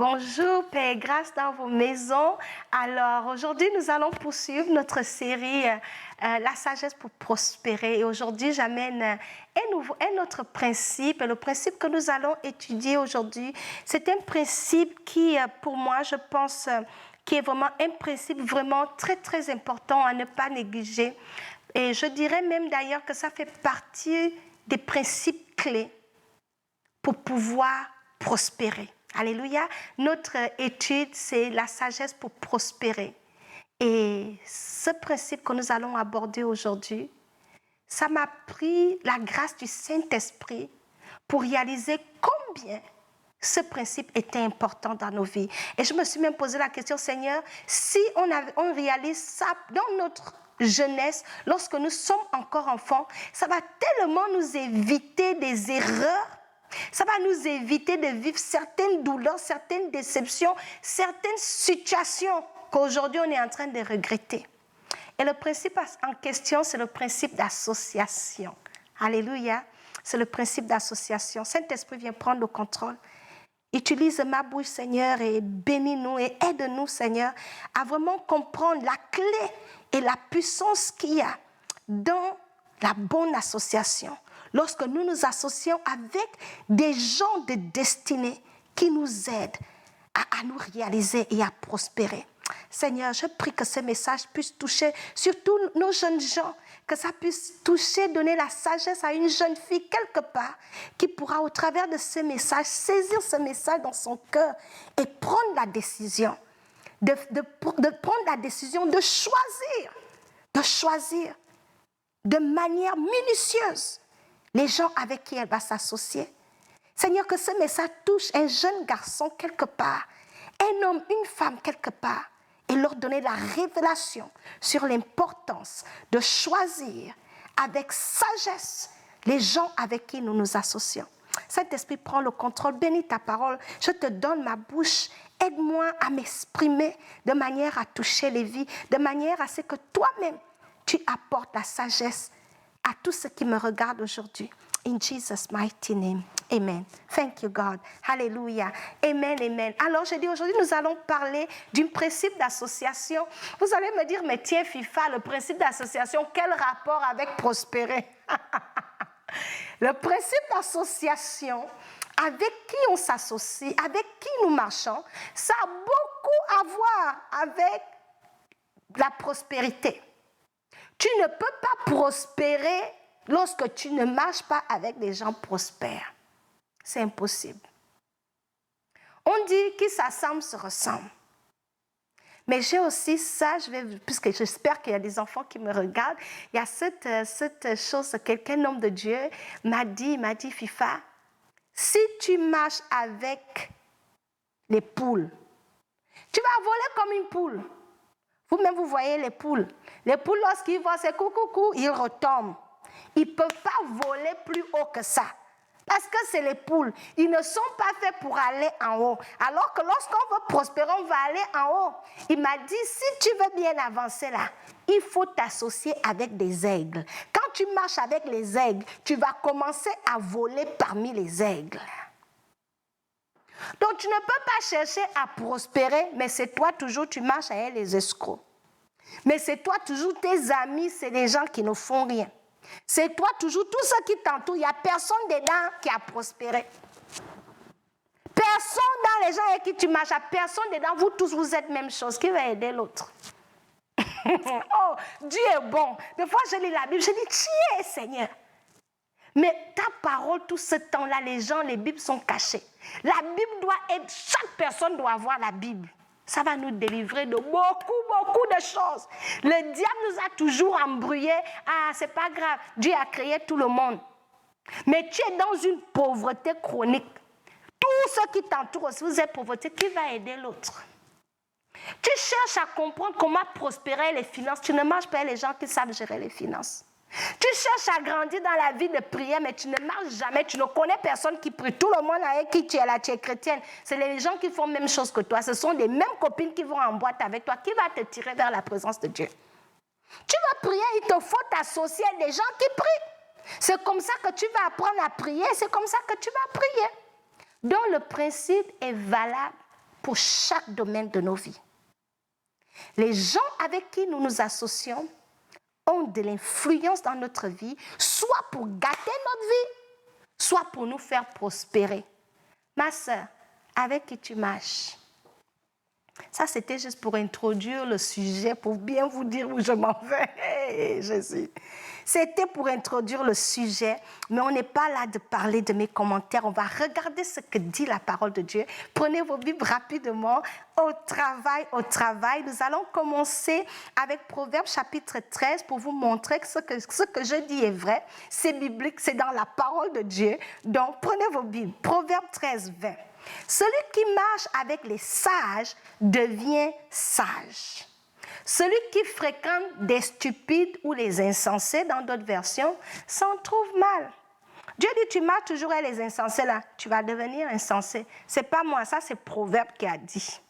Bonjour, paix et grâce dans vos maisons. Alors, aujourd'hui, nous allons poursuivre notre série La sagesse pour prospérer. Et aujourd'hui, j'amène un autre principe. Et le principe que nous allons étudier aujourd'hui, c'est un principe qui, pour moi, je pense, qui est vraiment un principe vraiment très, très important à ne pas négliger. Et je dirais même d'ailleurs que ça fait partie des principes clés pour pouvoir prospérer. Alléluia. Notre étude, c'est la sagesse pour prospérer. Et ce principe que nous allons aborder aujourd'hui, ça m'a pris la grâce du Saint-Esprit pour réaliser combien ce principe était important dans nos vies. Et je me suis même posé la question, Seigneur, si on réalise ça dans notre jeunesse, lorsque nous sommes encore enfants, ça va tellement nous éviter des erreurs. Ça va nous éviter de vivre certaines douleurs, certaines déceptions, certaines situations qu'aujourd'hui on est en train de regretter. Et le principe en question, c'est le principe d'association. Alléluia. C'est le principe d'association. Saint-Esprit vient prendre le contrôle. Utilise ma bouche, Seigneur, et bénis-nous et aide-nous, Seigneur, à vraiment comprendre la clé et la puissance qu'il y a dans la bonne association. Lorsque nous nous associons avec des gens de destinée qui nous aident à nous réaliser et à prospérer. Seigneur, je prie que ce message puisse toucher surtout nos jeunes gens, que ça puisse toucher, donner la sagesse à une jeune fille quelque part qui pourra au travers de ce message saisir ce message dans son cœur et prendre la décision, de prendre la décision de choisir de manière minutieuse les gens avec qui elle va s'associer. Seigneur, que ce message touche un jeune garçon quelque part, un homme, une femme quelque part, et leur donner la révélation sur l'importance de choisir avec sagesse les gens avec qui nous nous associons. Saint-Esprit, prends le contrôle, bénis ta parole, je te donne ma bouche, aide-moi à m'exprimer de manière à toucher les vies, de manière à ce que toi-même, tu apportes la sagesse à tous ceux qui me regardent aujourd'hui. In Jesus' mighty name. Amen. Thank you, God. Hallelujah. Amen, amen. Alors, je dis aujourd'hui, nous allons parler d'un principe d'association. Vous allez me dire, mais tiens, FIFA, le principe d'association, quel rapport avec prospérer? Le principe d'association, avec qui on s'associe, avec qui nous marchons, ça a beaucoup à voir avec la prospérité. Tu ne peux pas prospérer lorsque tu ne marches pas avec des gens prospères. C'est impossible. On dit qui s'assemble se ressemble. Mais j'ai aussi ça, puisque j'espère qu'il y a des enfants qui me regardent, il y a cette chose, un homme de Dieu m'a dit, FIFA, si tu marches avec les poules, tu vas voler comme une poule. Vous-même, vous voyez les poules. Les poules, lorsqu'ils voient ces coucou, ils retombent. Ils ne peuvent pas voler plus haut que ça. Parce que c'est les poules. Ils ne sont pas faits pour aller en haut. Alors que lorsqu'on veut prospérer, on va aller en haut. Il m'a dit, si tu veux bien avancer là, il faut t'associer avec des aigles. Quand tu marches avec les aigles, tu vas commencer à voler parmi les aigles. Donc, tu ne peux pas chercher à prospérer, mais c'est toi toujours, tu marches avec les escrocs. Mais c'est toi toujours, tes amis, c'est des gens qui ne font rien. C'est toi toujours, tous ceux qui t'entourent, il n'y a personne dedans qui a prospéré. Personne dans les gens avec qui tu marches, personne dedans, vous tous, vous êtes même chose. Qui va aider l'autre? Oh, Dieu est bon. Des fois, je lis la Bible, je dis, tiens, Seigneur. Mais ta parole, tout ce temps-là, les Bibles sont cachées. La Bible doit être, chaque personne doit avoir la Bible. Ça va nous délivrer de beaucoup de choses. Le diable nous a toujours embrouillés. Ah, c'est pas grave, Dieu a créé tout le monde. Mais tu es dans une pauvreté chronique. Tous ceux qui t'entourent aussi, vous êtes pauvreté, qui va aider l'autre? Tu cherches à comprendre comment prospérer les finances. Tu ne marches pas avec les gens qui savent gérer les finances. Tu cherches à grandir dans la vie de prière, mais tu ne marches jamais. Tu ne connais personne qui prie. Tout le monde avec qui tu es là, tu es chrétienne. C'est les gens qui font la même chose que toi. Ce sont les mêmes copines qui vont en boîte avec toi. Qui va te tirer vers la présence de Dieu? Tu vas prier, il te faut t'associer à des gens qui prient. C'est comme ça que tu vas apprendre à prier. C'est comme ça que tu vas prier. Donc le principe est valable pour chaque domaine de nos vies. Les gens avec qui nous nous associons ont de l'influence dans notre vie, soit pour gâter notre vie, soit pour nous faire prospérer. Ma sœur, avec qui tu marches? Ça, c'était juste pour introduire le sujet, pour bien vous dire où je m'en vais. Hey, Jésus. C'était pour introduire le sujet, mais on n'est pas là de parler de mes commentaires. On va regarder ce que dit la parole de Dieu. Prenez vos Bibles rapidement. Au travail. Nous allons commencer avec Proverbes chapitre 13 pour vous montrer que ce que je dis est vrai. C'est biblique, c'est dans la parole de Dieu. Donc, prenez vos Bibles. Proverbes 13, 20. Celui qui marche avec les sages devient sage. Celui qui fréquente des stupides ou les insensés, dans d'autres versions, s'en trouve mal. Dieu dit, tu marches toujours avec les insensés là, tu vas devenir insensé. C'est pas moi, ça c'est Proverbe qui a dit.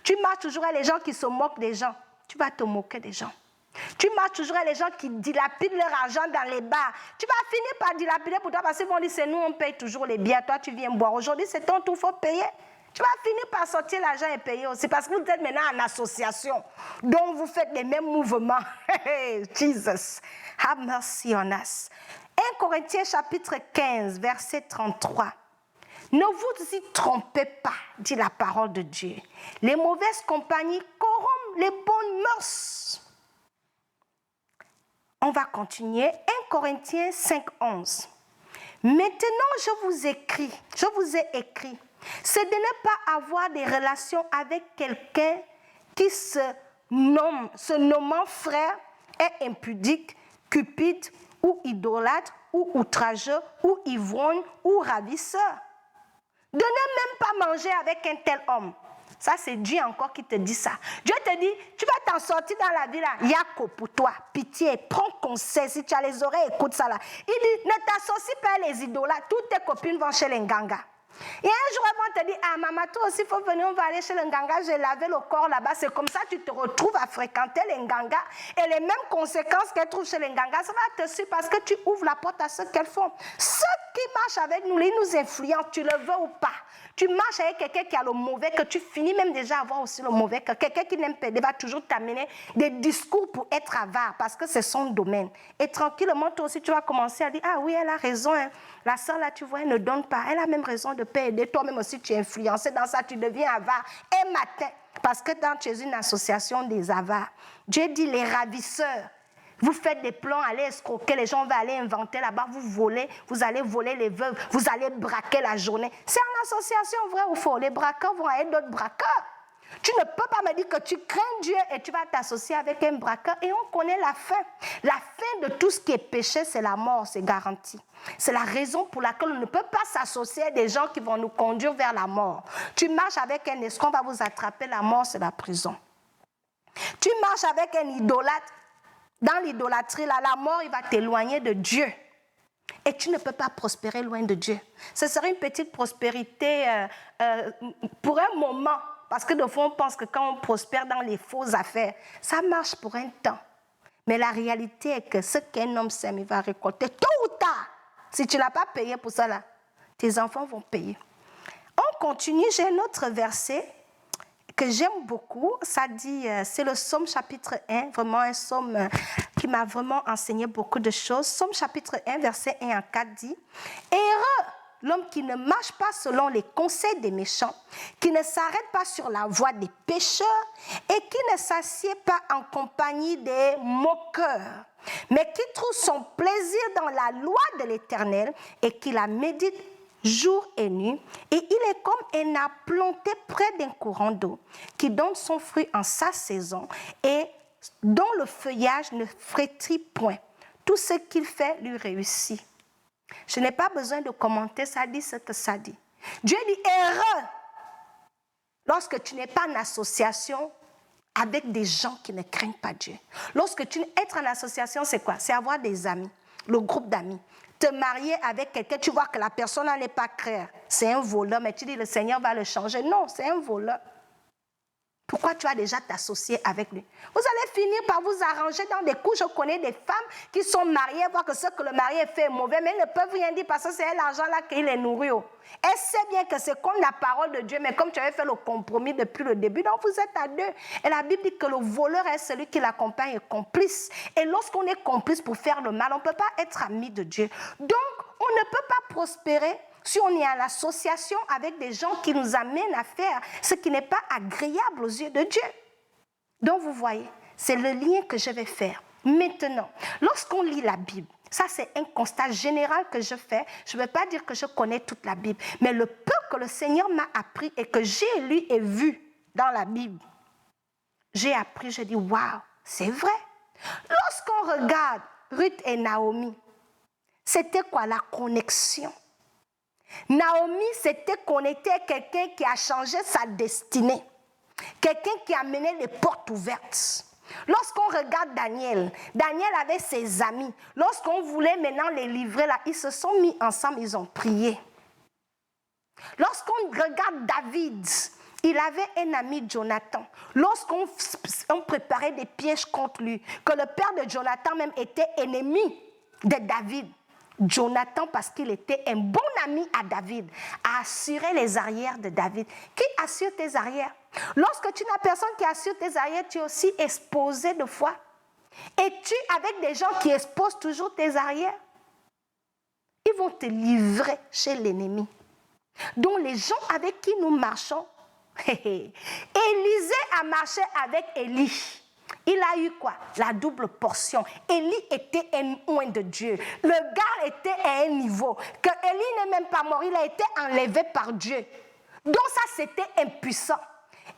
Tu marches toujours avec les gens qui se moquent des gens, tu vas te moquer des gens. Tu marches toujours avec les gens qui dilapident leur argent dans les bars. Tu vas finir par dilapider pour toi parce qu'ils vont dire, c'est nous, on paye toujours les biens, toi tu viens boire. Aujourd'hui, c'est ton tour, il faut payer. Tu vas finir par sortir l'argent et payer aussi parce que vous êtes maintenant en association. Donc vous faites les mêmes mouvements. Jesus, have mercy on us. 1 Corinthiens chapitre 15, verset 33. Ne vous y trompez pas, dit la parole de Dieu. Les mauvaises compagnies corrompent les bonnes mœurs. On va continuer. 1 Corinthiens 5, 11. Maintenant, je vous ai écrit, c'est de ne pas avoir des relations avec quelqu'un qui se nommant frère est impudique, cupide ou idolâtre ou outrageux ou ivrogne ou ravisseur. De ne même pas manger avec un tel homme. Ça, c'est Dieu encore qui te dit ça. Dieu te dit, tu vas t'en sortir dans la vie là. Il y a quoi pour toi? Pitié, prends conseil. Si tu as les oreilles, écoute ça là. Il dit, ne t'associe pas à les idolâtres. Toutes tes copines vont chez les nganga. Et un jour, elles vont te dire, ah maman, toi aussi, il faut venir, on va aller chez le nganga, j'ai lavé le corps là-bas. C'est comme ça que tu te retrouves à fréquenter les nganga. Et les mêmes conséquences qu'elles trouvent chez les nganga, ça va te suivre parce que tu ouvres la porte à ce qu'elles font. Ceux qui marchent avec nous, ils nous influencent, tu le veux ou pas. Tu marches avec quelqu'un qui a le mauvais, que tu finis même déjà à avoir aussi le mauvais, que quelqu'un qui n'aime pas, va toujours t'amener des discours pour être avare, parce que c'est son domaine. Et tranquillement, toi aussi, tu vas commencer à dire, ah oui, elle a raison, hein. La soeur là, tu vois, elle ne donne pas, elle a même raison de ne pas aider. Toi-même aussi, tu es influencé dans ça, tu deviens avare. Un matin, parce que tu es une association des avares. Dieu dit, les ravisseurs. Vous faites des plans, allez escroquer, les gens vont aller inventer là-bas, vous allez voler les veuves, vous allez braquer la journée. C'est en association, vrai ou faux? Les braqueurs vont être d'autres braqueurs. Tu ne peux pas me dire que tu crains Dieu et tu vas t'associer avec un braqueur et on connaît la fin. La fin de tout ce qui est péché, c'est la mort, c'est garanti. C'est la raison pour laquelle on ne peut pas s'associer à des gens qui vont nous conduire vers la mort. Tu marches avec un escroc, on va vous attraper, la mort, c'est la prison. Tu marches avec un idolâtre. Dans l'idolâtrie, là, la mort, il va t'éloigner de Dieu. Et tu ne peux pas prospérer loin de Dieu. Ce serait une petite prospérité pour un moment. Parce que de fois, on pense que quand on prospère dans les fausses affaires, ça marche pour un temps. Mais la réalité est que ce qu'un homme sème, il va récolter tôt ou tard. Si tu ne l'as pas payé pour ça, là, tes enfants vont payer. On continue, j'ai un autre verset que j'aime beaucoup, ça dit, c'est le Psaume chapitre 1, vraiment un psaume qui m'a vraiment enseigné beaucoup de choses. Psaume chapitre 1, verset 1 à 4 dit, « Heureux l'homme qui ne marche pas selon les conseils des méchants, qui ne s'arrête pas sur la voie des pécheurs et qui ne s'assied pas en compagnie des moqueurs, mais qui trouve son plaisir dans la loi de l'Éternel et qui la médite jour et nuit, et il est comme un arbre planté près d'un courant d'eau, qui donne son fruit en sa saison, et dont le feuillage ne flétrit point. Tout ce qu'il fait lui réussit. » Je n'ai pas besoin de commenter, ça dit ce que ça dit. Dieu dit heureux lorsque tu n'es pas en association avec des gens qui ne craignent pas Dieu. Lorsque tu être en association, c'est quoi? C'est avoir des amis, le groupe d'amis. Te marier avec quelqu'un, tu vois que la personne n'est pas claire. C'est un voleur, mais tu dis le Seigneur va le changer. Non, c'est un voleur. Pourquoi tu vas déjà t'associer avec lui? Vous allez finir par vous arranger dans des coups. Je connais des femmes qui sont mariées, voir que ce que le mari fait est mauvais, mais elles ne peuvent rien dire parce que c'est l'argent là qui les nourrit. Elle sait bien que c'est comme la parole de Dieu, mais comme tu avais fait le compromis depuis le début, donc vous êtes à deux. Et la Bible dit que le voleur est celui qui l'accompagne et complice. Et lorsqu'on est complice pour faire le mal, on ne peut pas être ami de Dieu. Donc, on ne peut pas prospérer si on est en association avec des gens qui nous amènent à faire ce qui n'est pas agréable aux yeux de Dieu. Donc vous voyez, c'est le lien que je vais faire. Maintenant, lorsqu'on lit la Bible, ça c'est un constat général que je fais. Je ne veux pas dire que je connais toute la Bible, mais le peu que le Seigneur m'a appris et que j'ai lu et vu dans la Bible, j'ai appris, je dis, waouh, c'est vrai. Lorsqu'on regarde Ruth et Naomi, c'était quoi la connexion? Naomi s'était connectée à quelqu'un qui a changé sa destinée. Quelqu'un qui a mené les portes ouvertes. Lorsqu'on regarde Daniel, Daniel avait ses amis. Lorsqu'on voulait maintenant les livrer là, ils se sont mis ensemble, ils ont prié. Lorsqu'on regarde David, il avait un ami Jonathan. Lorsqu'on préparait des pièges contre lui, que le père de Jonathan même était ennemi de David, Jonathan, parce qu'il était un bon ami à David, a assuré les arrières de David. Qui assure tes arrières? Lorsque tu n'as personne qui assure tes arrières, tu es aussi exposé de foi. Es-tu avec des gens qui exposent toujours tes arrières? Ils vont te livrer chez l'ennemi. Donc les gens avec qui nous marchons, Élisée a marché avec Élie. Il a eu quoi? La double portion. Élie était un oint de Dieu. Le gars était à un niveau que Élie n'est même pas mort. Il a été enlevé par Dieu. Donc ça, c'était impuissant.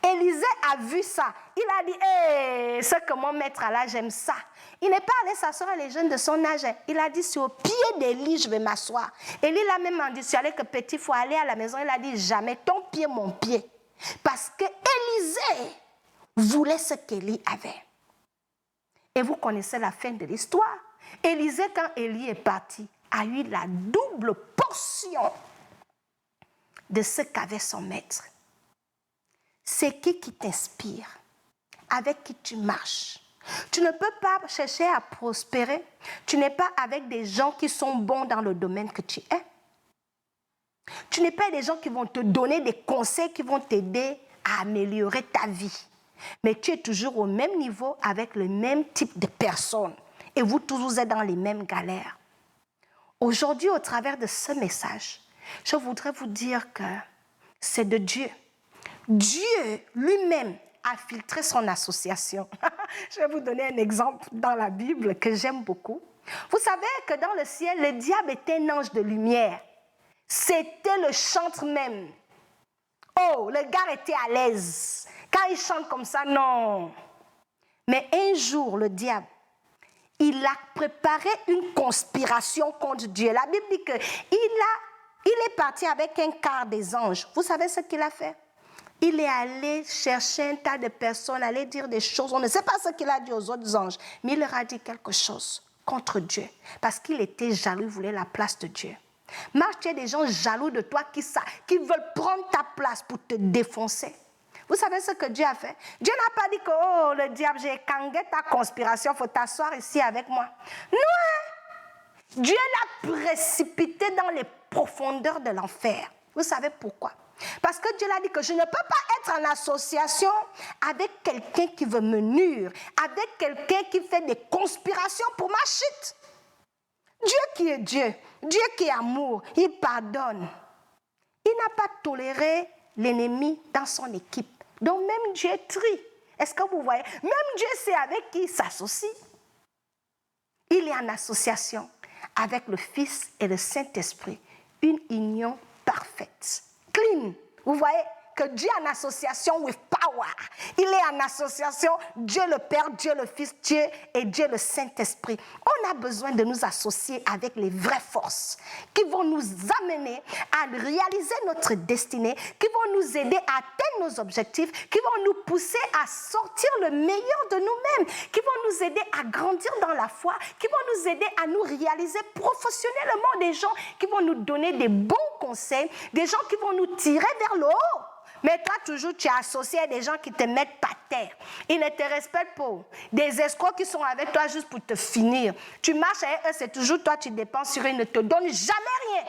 Élisée a vu ça. Il a dit, hey, ce que mon maître a là, j'aime ça. Il n'est pas allé s'asseoir les jeunes de son âge. Il a dit, sur le pied d'Élie, je vais m'asseoir. Élie l'a même indiqué que petit, il faut aller à la maison. Il a dit, jamais ton pied, mon pied. Parce que Élisée voulait ce qu'Élie avait. Et vous connaissez la fin de l'histoire. Élisée, quand Élie est parti, a eu la double portion de ce qu'avait son maître. C'est qui t'inspire? Avec qui tu marches? Tu ne peux pas chercher à prospérer. Tu n'es pas avec des gens qui sont bons dans le domaine que tu es. Tu n'es pas des gens qui vont te donner des conseils qui vont t'aider à améliorer ta vie. Mais tu es toujours au même niveau avec le même type de personnes. Et vous tous, vous êtes dans les mêmes galères. Aujourd'hui, au travers de ce message, je voudrais vous dire que c'est de Dieu. Dieu lui-même a filtré son association. Je vais vous donner un exemple dans la Bible que j'aime beaucoup. Vous savez que dans le ciel, le diable était un ange de lumière. C'était le chantre même. Oh, le gars était à l'aise. Quand il chante comme ça, non. Mais un jour, le diable, il a préparé une conspiration contre Dieu. La Bible dit qu'il est parti avec un quart des anges. Vous savez ce qu'il a fait? Il est allé chercher un tas de personnes, aller dire des choses. On ne sait pas ce qu'il a dit aux autres anges, mais il leur a dit quelque chose contre Dieu. Parce qu'il était jaloux, il voulait la place de Dieu. Marche, tu as des gens jaloux de toi qui veulent prendre ta place pour te défoncer. Vous savez ce que Dieu a fait? Dieu n'a pas dit que, oh, le diable, j'ai kangé ta conspiration, il faut t'asseoir ici avec moi. Non! Dieu l'a précipité dans les profondeurs de l'enfer. Vous savez pourquoi? Parce que Dieu l'a dit que je ne peux pas être en association avec quelqu'un qui veut me nuire, avec quelqu'un qui fait des conspirations pour ma chute. Dieu qui est Dieu, Dieu qui est amour, il pardonne. Il n'a pas toléré l'ennemi dans son équipe. Donc même Dieu trie. Est-ce que vous voyez? Même Dieu sait avec qui il s'associe. Il est en association avec le Fils et le Saint-Esprit. Une union parfaite. Clean. Vous voyez que Dieu est en association with power. Il est en association Dieu le Père, Dieu le Fils, Dieu et Dieu le Saint-Esprit. On a besoin de nous associer avec les vraies forces qui vont nous amener à réaliser notre destinée, qui vont nous aider à atteindre nos objectifs, qui vont nous pousser à sortir le meilleur de nous-mêmes, qui vont nous aider à grandir dans la foi, qui vont nous aider à nous réaliser professionnellement, des gens qui vont nous donner des bons conseils, des gens qui vont nous tirer vers le haut. Mais toi, toujours, tu es associé à des gens qui te mettent par terre. Ils ne te respectent pas. Des escrocs qui sont avec toi juste pour te finir. Tu marches avec eux, c'est toujours toi, tu dépenses sur eux, ils ne te donnent jamais rien.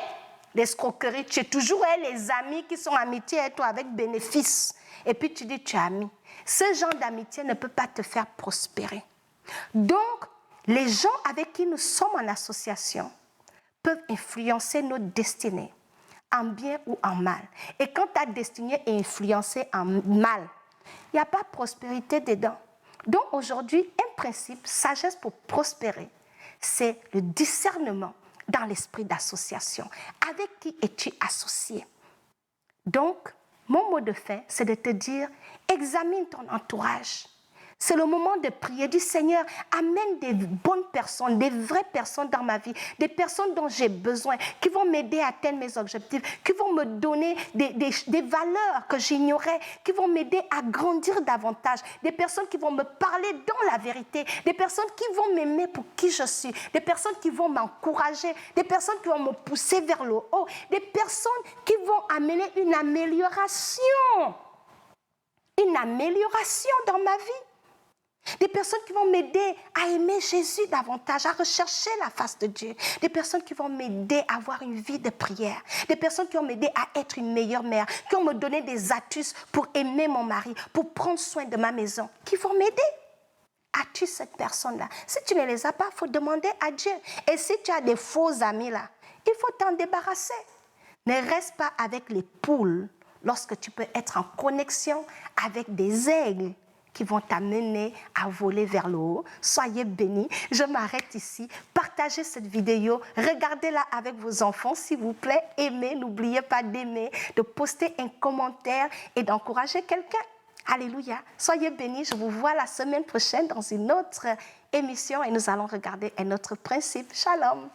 L'escroquerie, tu es toujours avec les amis qui sont amitiés avec toi avec bénéfice. Et puis tu dis, tu es ami. Ce genre d'amitié ne peut pas te faire prospérer. Donc, les gens avec qui nous sommes en association peuvent influencer notre destinée, en bien ou en mal. Et quand ta destinée est influencée en mal, il n'y a pas de prospérité dedans. Donc aujourd'hui, un principe, sagesse pour prospérer, c'est le discernement dans l'esprit d'association. Avec qui es-tu associé? Donc, mon mot de fin, c'est de te dire, examine ton entourage. C'est le moment de prier, du Seigneur, amène des bonnes personnes, des vraies personnes dans ma vie, des personnes dont j'ai besoin, qui vont m'aider à atteindre mes objectifs, qui vont me donner des valeurs que j'ignorais, qui vont m'aider à grandir davantage, des personnes qui vont me parler dans la vérité, des personnes qui vont m'aimer pour qui je suis, des personnes qui vont m'encourager, des personnes qui vont me pousser vers le haut, des personnes qui vont amener une amélioration dans ma vie. Des personnes qui vont m'aider à aimer Jésus davantage, à rechercher la face de Dieu. Des personnes qui vont m'aider à avoir une vie de prière. Des personnes qui vont m'aider à être une meilleure mère, qui vont me donner des astuces pour aimer mon mari, pour prendre soin de ma maison, qui vont m'aider. As-tu cette personne-là? Si tu ne les as pas, il faut demander à Dieu. Et si tu as des faux amis là, il faut t'en débarrasser. Ne reste pas avec les poules lorsque tu peux être en connexion avec des aigles qui vont t'amener à voler vers le haut. Soyez bénis. Je m'arrête ici. Partagez cette vidéo. Regardez-la avec vos enfants, s'il vous plaît. Aimez. N'oubliez pas d'aimer, de poster un commentaire et d'encourager quelqu'un. Alléluia. Soyez bénis. Je vous vois la semaine prochaine dans une autre émission et nous allons regarder un autre principe. Shalom.